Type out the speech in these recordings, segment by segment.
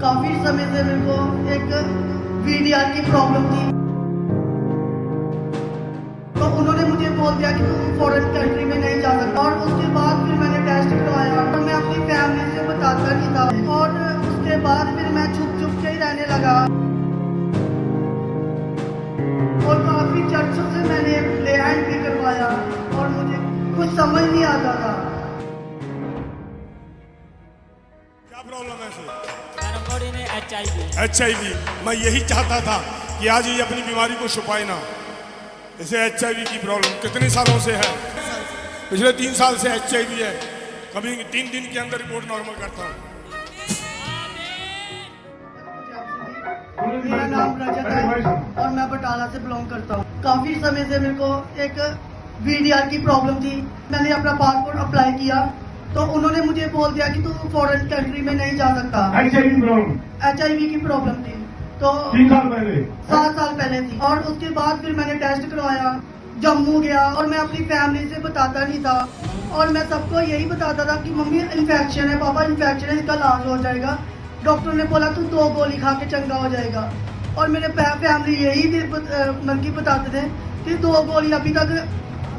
काफी समय से मेरे को एक वीडीआर की प्रॉब्लम थी, तो उन्होंने मुझे बोल दिया कि तुम फॉरेन कंट्री में नहीं जा सकता। और उसके बाद फिर मैंने टेस्ट करवाया और मैं अपनी फैमिली से बताता नहीं था। और उसके बाद फिर मैं छुप छुप के ही रहने लगा और काफी चर्चों से मैंने प्ले हैंड भी करवाया और मुझे कुछ समझ नहीं आता था। क्या प्रॉब्लम है सर? मेरे बॉडी में HIV। मैं यही चाहता था कि आज ये अपनी बीमारी को छुपाए ना। इसे HIV की प्रॉब्लम कितने सालों से है? पिछले 3 साल से HIV है। कभी 3 दिन के अंदर रिपोर्ट नॉर्मल करता हूँ। मेरा नाम रजत है और मैं बटाला से बिलोंग करता हूँ। काफी समय से मेरे को एक वीडीआर की प्रॉब्लम थी। मैंने अपना पासपोर्ट अप्लाई किया तो उन्होंने मुझे बोल दिया कि तू फॉरेन कंट्री में नहीं जा सकता। HIV की प्रॉब्लम थी तो 3 साल पहले 7 साल पहले थी। और उसके बाद फिर मैंने टेस्ट करवाया, जम्मू गया और मैं अपनी फैमिली से बताता नहीं था। और मैं सबको यही बताता था कि मम्मी इन्फेक्शन है, पापा इन्फेक्शन है, इसका इलाज हो जाएगा। डॉक्टर ने बोला तू 2 गोली खा के चंगा हो जाएगा। और मेरे फैमिली यही मन की बताते थे कि 2 गोली अभी तक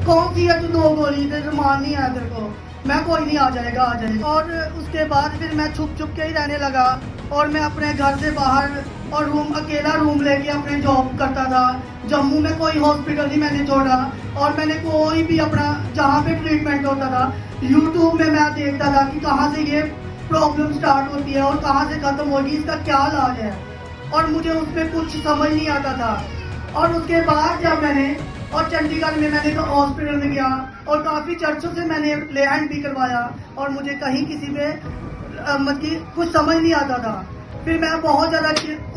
कौन सी है, तू 2 गोली मान नहीं आया तेरे को, मैं कोई नहीं आ जाएगा आ जाएगा। और उसके बाद फिर मैं छुप छुप के ही रहने लगा और मैं अपने घर से बाहर और अकेला रूम लेके अपने जॉब करता था। जम्मू में कोई हॉस्पिटल नहीं मैंने छोड़ा और मैंने कोई भी अपना जहाँ पे ट्रीटमेंट होता था यूट्यूब में मैं देखता था कि कहाँ से ये प्रॉब्लम स्टार्ट होती है और कहाँ से खत्म होगी, इसका क्या इलाज है। और मुझे उसमें कुछ समझ नहीं आता था। और उसके बाद जब मैंने और चंडीगढ़ में मैंने तो हॉस्पिटल में गया और काफी चर्चों से मैंने प्ले हैंड भी करवाया और मुझे कहीं किसी पे मतलब कुछ समझ नहीं आता था। फिर मैं बहुत ज्यादा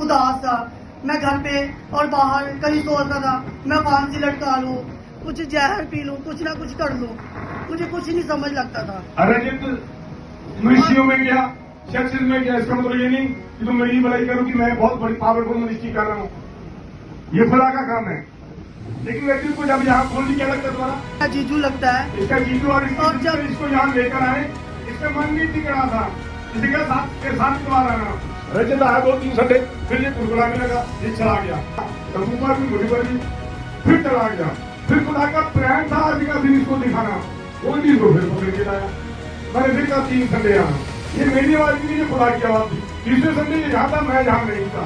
उदास था। मैं घर पे और बाहर कहीं सोचता था मैं फांसी लटका लूं, कुछ जहर पी लूं, कुछ ना कुछ कर लूं, मुझे कुछ नहीं समझ लगता था। मिनिस्ट्रियों में गया, सेक्शन में गया, इसका मतलब ये नहीं कि तुम मेरी भलाई करो कि मैं बहुत बड़ी पावरफुल मिनिस्ट्री कर रहा हूँ। ये खुदा का काम है। लेकिन व्यक्ति को जब यहाँ खोलने क्या लगता है तुम्हारा? जीजू लगता है। इसका जीजू और जब इसको यहाँ लेकर आए, इसका मन नहीं टिकड़ा था, इसी के साथ तुम्हारा नाम रजत आया 2-3 संडे, फिर ये कुरकुराने लगा, ये चला गया। तबू पर भी मुझे पर भी फिर चला गया। फिर खुदा का प्लान था आज का दिन इसको दिखाना, वो चीज को फिर पकड़ के लाया। मैंने फिर कहा 3 संडे यहाँ, ये मेरी आवाज की नहीं, खुदा की आवाज थी। तीसरे संडे ये यहाँ था, मैं यहाँ नहीं था।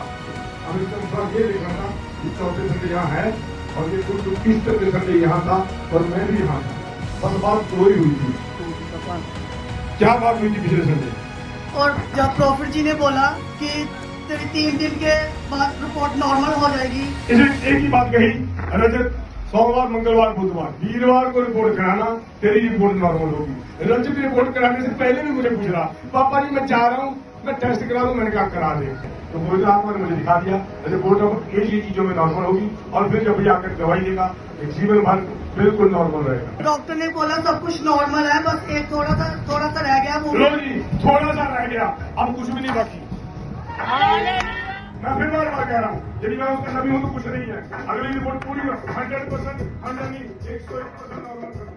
अब इसका मतलब ये लिखा था कि 4थे संडे यहाँ है और ये कुछ 30 संडे यहाँ था और मैं भी यहाँ था। बस बात तो ही हुई थी। क्या बात हुई थी पिछले संडे? और जब प्रॉफिट जी ने बोला कि तेरी 3 दिन के बाद रिपोर्ट नॉर्मल हो जाएगी। इसे एक ही बात कही, रजत सोमवार, मंगलवार, बुधवार, वीरवार को रिपोर्ट कराना, तेरी रिपोर्ट नॉर्मल होगी। रजत रिपोर्ट कराने से पहले भी मुझे पूछ रहा, पापा जी मैं जा रहा हूँ, मैं टेस्ट करा दूं। मैंने कहा करा दे। तो बोल आपको ने मुझे दिखा दिया रिपोर्ट अब ये चीजों में नॉर्मल होगी और फिर जब आकर दवाई देगा एक जीवन भर बिल्कुल नॉर्मल रहेगा। डॉक्टर ने बोला सब कुछ नॉर्मल है, बस एक थोड़ा सा रह गया। वो लो जी, थोड़ा सा रह गया, अब कुछ भी नहीं बाकी। मैं फिर बार कह रहा हूँ, यदि मैं उसका नबी हूँ तो कुछ नहीं है। अगली रिपोर्ट पूरी 100% 101% नॉर्मल